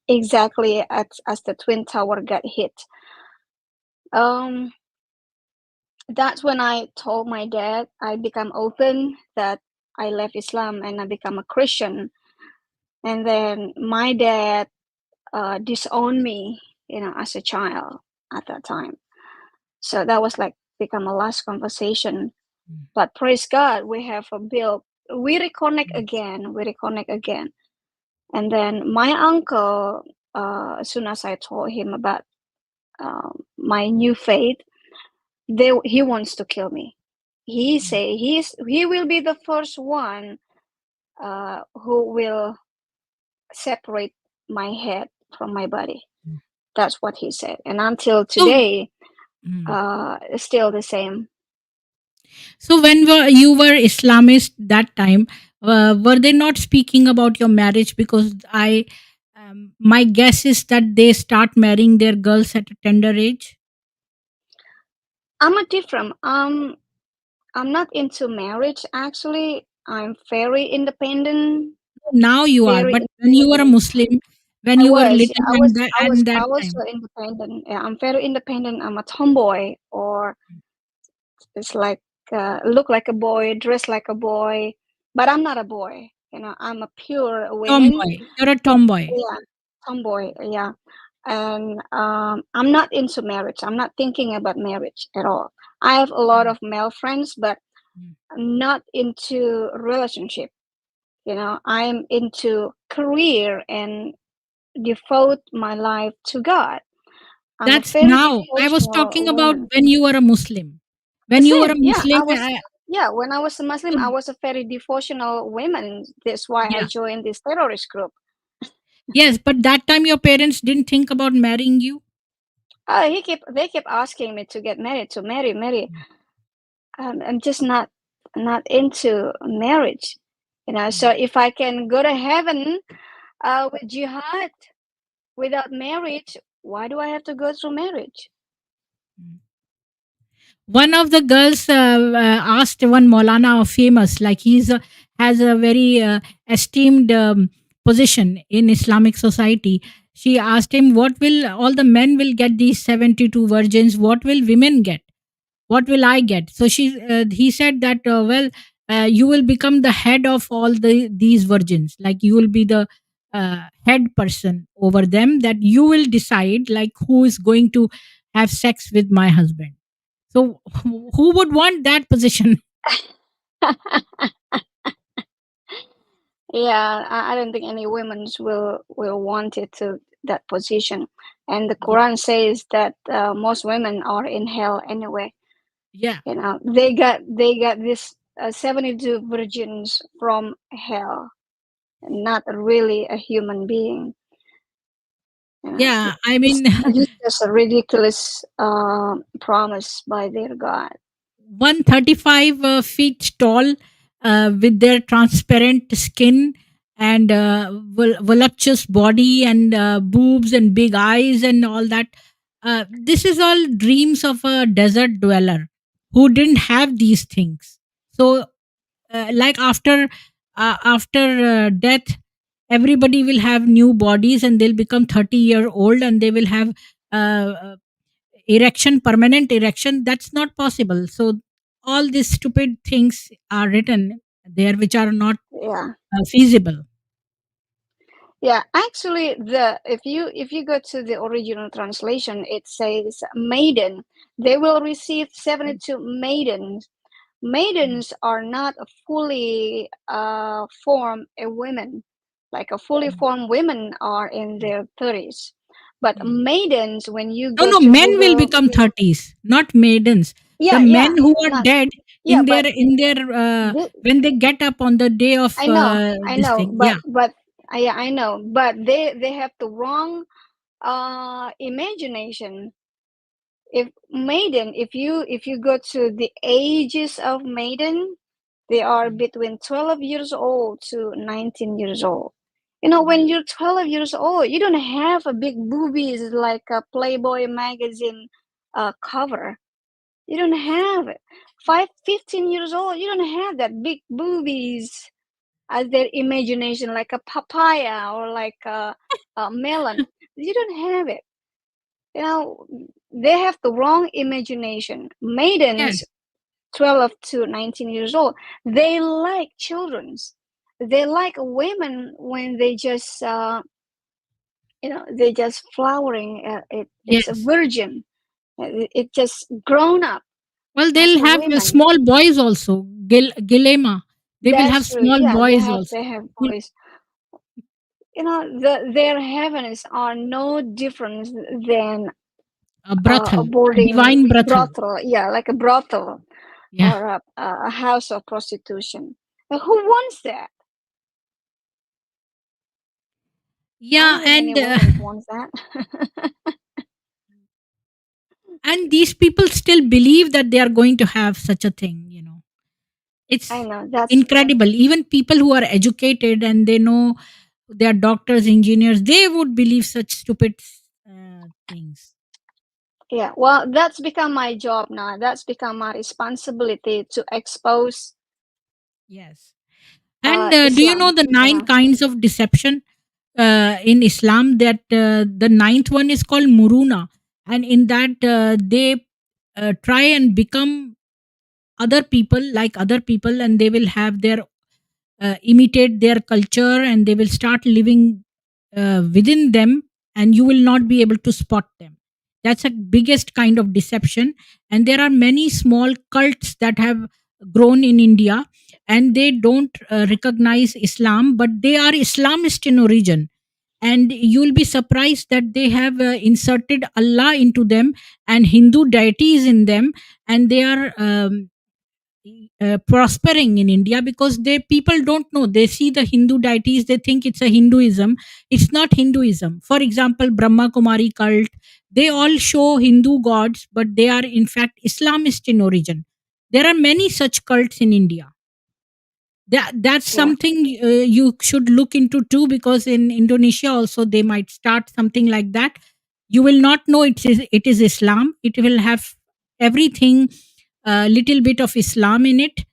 exactly as the Twin Tower got hit. Um, that's when I told my dad I become open that I left Islam and I become a Christian. And then my dad disowned me, you know, as a child at that time. So that was like become a last conversation. mm, But praise God, we have a build. We reconnect mm, again. We reconnect again. And then my uncle, as soon as I told him about my new faith, he wants to kill me. He mm, say he will be the first one who will separate my head from my body. mm. That's what he said. And until So, today, mm. it's still the same. So when you were Islamist that time, were they not speaking about your marriage? Because my guess is that they start marrying their girls at a tender age. I'm a different. I'm not into marriage actually. I'm very independent. Now you are, Very but when you were a independent. Muslim, when you were little, and that I was time. so independent. Yeah, I'm very independent. I'm a tomboy, or it's like look like a boy, dress like a boy, but I'm not a boy. You know, I'm a pure woman. Tomboy. You're a tomboy. Yeah, tomboy. Yeah, and I'm not into marriage. I'm not thinking about marriage at all. I have a lot Mm, of male friends, but mm. I'm not into relationship. You know, I'm into career and devote my life to God. I'm a That's very now. I was devotional talking about woman. when you were a Muslim. When you were a Same, yeah. Muslim, Yeah, when I was a Muslim, so, I was a very devotional woman. That's why I yeah. joined this terrorist group. Yes, but that time your parents didn't think about marrying you. They kept asking me to get married, to marry. I'm just not into marriage, so Mm, if I can go to heaven with jihad without marriage, why do I have to go through marriage? mm. One of the girls asked one Maulana, famous, like has a very esteemed position in Islamic society. She asked him, "What will all the men will get these 72 virgins? What will women get? What will I get?" So he said that, well, you will become the head of all these virgins. Like you will be the head person over them. That you will decide like who is going to have sex with my husband. So who would want that position? Yeah, I don't think any women will want it to that position. And the Ye- Quran says that most women are in hell anyway. Yeah. They got this 72 virgins from hell, not really a human being. Yeah. I mean, This is just a ridiculous promise by their God. 135 feet tall, with their transparent skin and voluptuous body and boobs and big eyes and all that. This is all dreams of a desert dweller who didn't have these things. So, like after death, everybody will have new bodies and they'll become 30-year old and they will have uh, erection, permanent erection. That's not possible. So all these stupid things are written there which are not Yeah. feasible. Yeah, actually, the if you go to the original translation, it says maiden. They will receive 72 maidens. Mm, Maidens are not a fully formed a women. Like a fully mm, formed women are in mm, their 30s. But mm. maidens, when you No, go no, to men will Google, become 30s, not maidens. The yeah, men yeah, who are not dead yeah, but in their this, when they get up on the day of I this know, thing. Yeah. but yeah, I know, but they have the wrong imagination. If you go to the ages of maiden, they are Mm, between 12 years old to 19 years old. yeah. When you're 12 years old, you don't have a big boobies like a Playboy magazine cover. You don't have it. 15 years old, you don't have that big boobies as their imagination, like a papaya or like a melon. You don't have it. you know they have the wrong imagination. Maidens Yes. 12 to 19 years old, they like children's, they like women when they just flowering, it's a Yes. virgin, it just grown up Well, as they'll a have woman. small boys also. Gilema. They will have That's true. small Yeah, they boys have also. they have boys. Their heavens are no different than A a brothel, a boarding divine brothel. brothel. Yeah, like a brothel Yeah. or a house of prostitution. Who wants that? I Yeah, don't think any woman wants that. and these people still believe that they are going to have such a thing. I It's know that's incredible. Even people who are educated and they know they are doctors, engineers, they would believe such stupid things. yeah. Well, that's become my job now. That's become my responsibility to expose Yes. And do you know Islam. the nine kinds of deception in Islam? That the ninth one is called muruna, and in that they try and become other people, like other people, and they will have their imitate their culture and they will start living within them, and you will not be able to spot them. That's a biggest kind of deception. And there are many small cults that have grown in India, and they don't recognize Islam, but they are Islamist in origin. And you'll be surprised that they have inserted Allah into them and Hindu deities in them, and they are prospering in India because they people don't know. They see the Hindu deities, they think it's a Hinduism. It's not Hinduism. For example, Brahma Kumari cult, they all show Hindu gods, but they are in fact Islamist in origin. There are many such cults in India. That's Yeah. something you should look into too, because in Indonesia also they might start something like that. You will not know it is Islam. It will have everything, a little bit of Islam in it,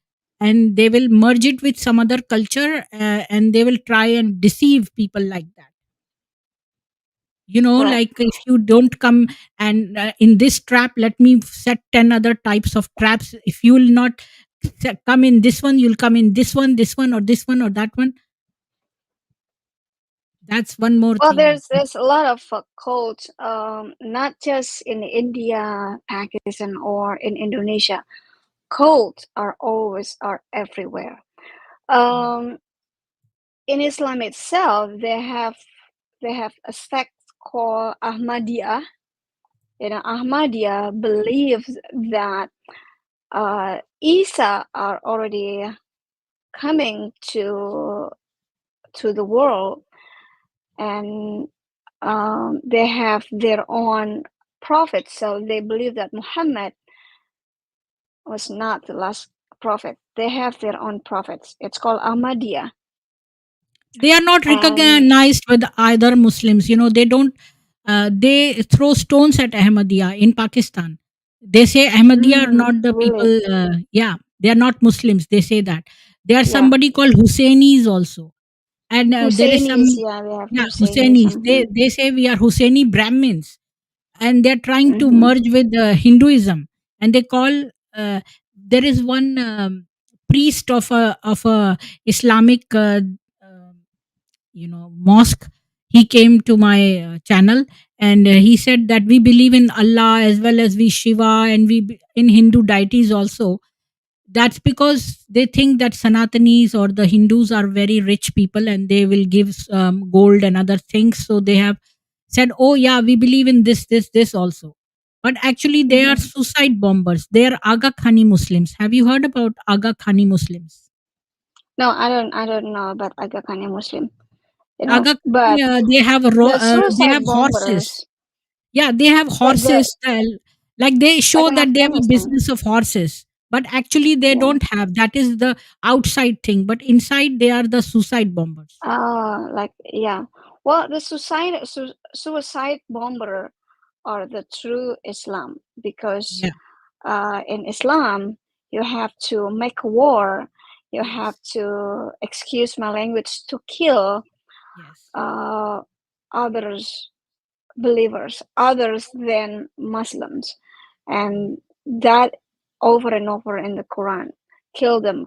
and they will merge it with some other culture, and they will try and deceive people like that. Right. Like, if you don't come and in this trap, let me set 10 other types of traps. If you will not come in this one, you'll come in this one, or this one, or that one. That's one more Well, thing. there's a lot of cults, not just in India, Pakistan, or in Indonesia. Cults are everywhere. Mm. Um, in Islam itself, they have a sect called Ahmadiyah. Ahmadiyya believes that Isa are already coming to the world, and they have their own prophet. So they believe that Muhammad was not the last prophet. They have their own prophets. It's called Ahmadiyya, They are not and recognized with either Muslims. They don't. They throw stones at Ahmadiyya in Pakistan. They say Ahmadiyya are not the really, people. Yeah, they are not Muslims. They say that they are yeah, somebody called Husseinis also, and there is some, Husseinis. Yeah, they have yeah, Husseinis. Husseinis. They say we are Husseini Brahmins, and they're trying to Mm-hmm. merge with Hinduism, and they call. There is one priest of a Islamic mosque. He came to my channel, and he said that we believe in Allah as well as we Shiva, and in Hindu deities also. That's because they think that Sanatanis or the Hindus are very rich people, and they will give gold and other things. So they have said, oh yeah, we believe in this also. But actually they are Mm-hmm. suicide bombers. They are Aga Khani Muslims. Have you heard about Aga Khani Muslims? No, I don't know about Aga Khan Muslim, Aga Khani, but the they suicide have horses. bombers, Yeah, they have the horses. Like, they like show in that they have a Afghanistan. business of horses, but actually they Yeah. don't have. That is the outside thing, but inside they are the suicide bombers. Like, yeah. Well, the suicide bomber are the true Islam, because Yeah. in Islam you have to make a war, you have Yes. to, excuse my language, to kill Yes. uh, others believers, others than Muslims, Mm. and that over and over in the Quran. Kill them,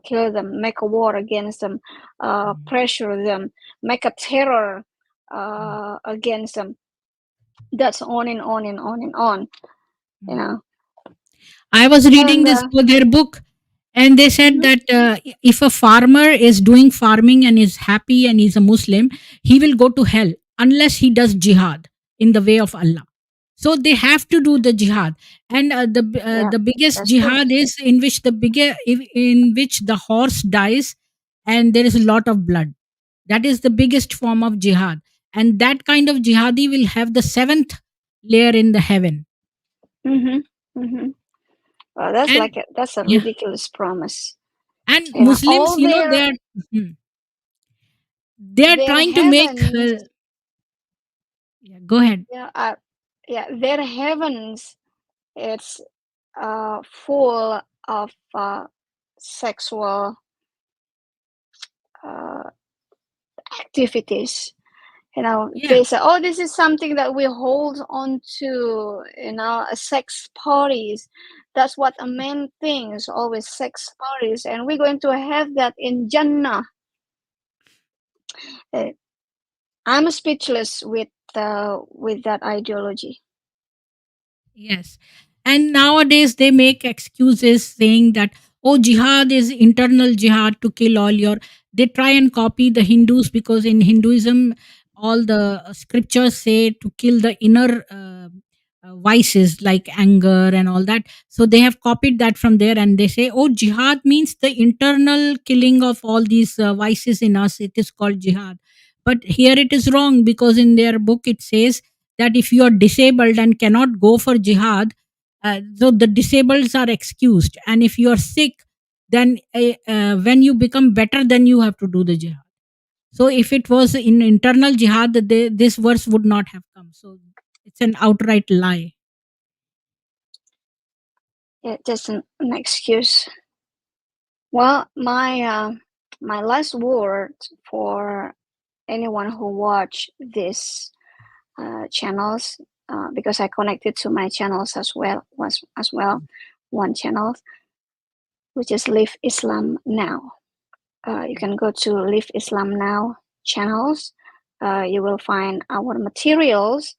make a war against them, Mm. pressure them, make a terror Mm. against them. That's on and on and on and on, you Mm. know. I was reading And their book, and they said mhm, that if a farmer is doing farming and is happy and is a Muslim, he will go to hell unless he does jihad in the way of Allah. So they have to do the jihad, and yeah, the biggest that's true. jihad is in which the horse dies, and there is a lot of blood. That is the biggest form of jihad, and that kind of jihadi will have the seventh layer in the heaven. Mm-hmm, mm-hmm. Well, that's And that's a yeah, ridiculous promise. and Muslims, All their Mhm. They are their trying to make. heavens, Yeah, go ahead. yeah, their heavens, it's full of sexual uh, activities. Yeah. They say, "Oh, this is something that we hold on to." Sex parties. That's what a man thinks. Always sex parties, and we're going to have that in Jannah. Uh, I'm speechless with that ideology. Yes. And nowadays they make excuses saying that, oh, jihad is internal jihad to kill all your. They try and copy the Hindus, because in Hinduism, all the scriptures say to kill the inner vices like anger and all that. So they have copied that from there, and they say, oh, jihad means the internal killing of all these vices in us. It is called jihad. But here it is wrong, because in their book it says that if you are disabled and cannot go for jihad, So the disabled are excused, and if you are sick, then when you become better, then you have to do the jihad. So if it was in internal jihad, this verse would not have come. So it's an outright lie. Yeah, just an excuse. Well, my last word for anyone who watch this channels, because I connected to my channels as well, one channel, which is Live Islam Now. You can go to Live Islam Now channels. You will find our materials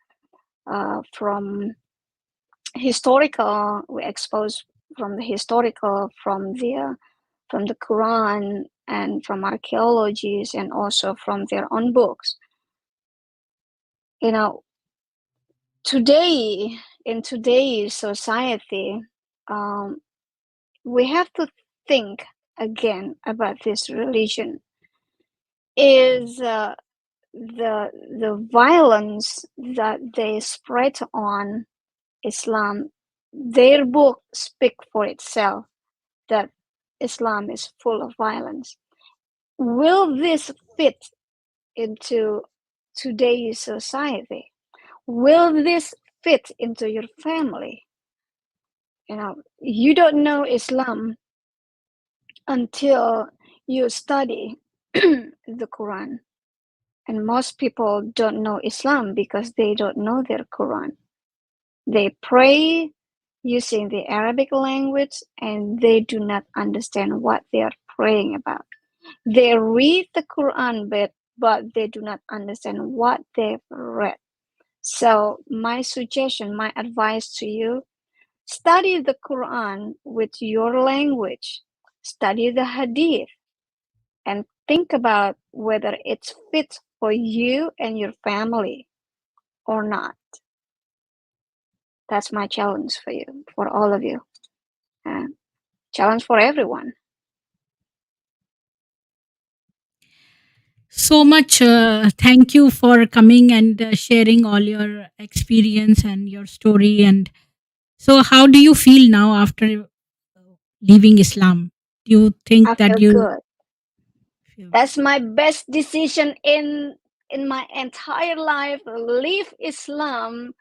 from historical. We expose from the historical, from the Quran, and from archaeologies, and also from their own books. You know, today, in today's society, we have to think again about this religion. Is the violence that they spread on Islam? Their book speak for itself that Islam is full of violence. Will this fit into today's society? Will this fit into your family? You know, you don't know Islam until you study the Quran. And most people don't know Islam because they don't know their Quran. They pray using the Arabic language and they do not understand what they are praying about. They read the Quran, but they do not understand what they've read. So my suggestion, my advice to you, study the Quran with your language, study the Hadith, and think about whether it's fit for you and your family or not. That's my challenge for you, for all of you. Challenge for everyone. So much. Thank you for coming and sharing all your experience and your story. And so, how do you feel now after leaving Islam? Do you think I that feel you good. feel That's my best decision in my entire life. Leave Islam.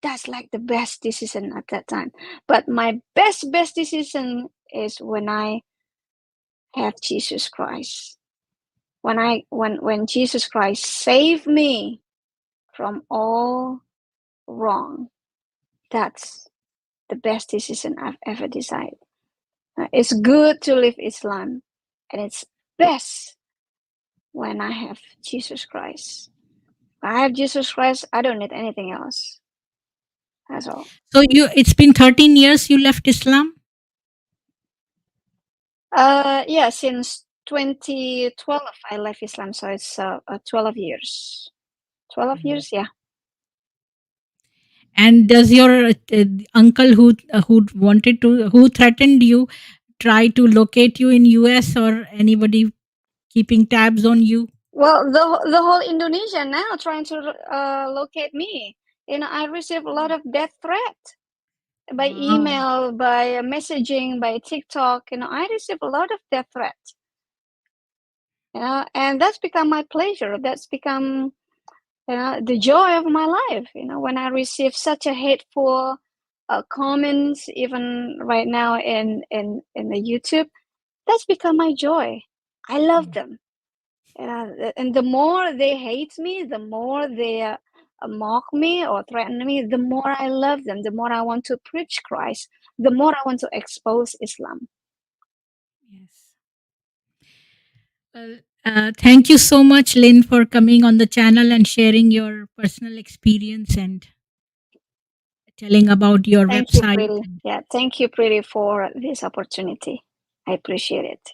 That's like the best decision at that time. But my best decision is when I have Jesus Christ. When Jesus Christ saved me from all wrong. That's the best decision I've ever decided. It's good to live Islam, and it's best when I have Jesus Christ. If I have Jesus Christ, I don't need anything else. That's all. so? It's been 13 years you left Islam. Yeah, since 2012 I left Islam, so it's 12 years. 12 years, yeah. And does your uncle who threatened you try to locate you in US, or anybody keeping tabs on you? Well, the whole Indonesia now trying to locate me. I receive a lot of death threats by Wow. email, by messaging, by TikTok. I receive a lot of death threats. And that's become my pleasure. That's become the joy of my life. When I receive such a hateful comments, even right now in the YouTube, that's become my joy. I love them. And the more they hate me, the more they mock me or threaten me, the more I love them, the more I want to preach Christ, the more I want to expose Islam. Yes. Well, thank you so much, Lynn, for coming on the channel and sharing your personal experience and telling about your Thank you, website. Pretty. Yeah, thank you, Pretty, for this opportunity. I appreciate it.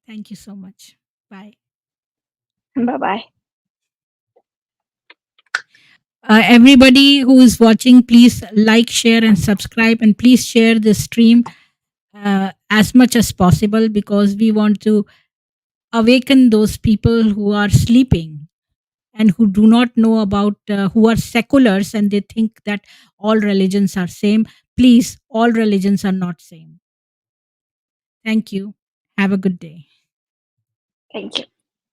Thank you so much. Bye. Bye-bye. Everybody who is watching, please like, share, and subscribe, and please share the stream as much as possible, because we want to awaken those people who are sleeping and who do not know about, who are seculars and they think that all religions are same. Please, all religions are not same. Thank you. Have a good day. Thank you.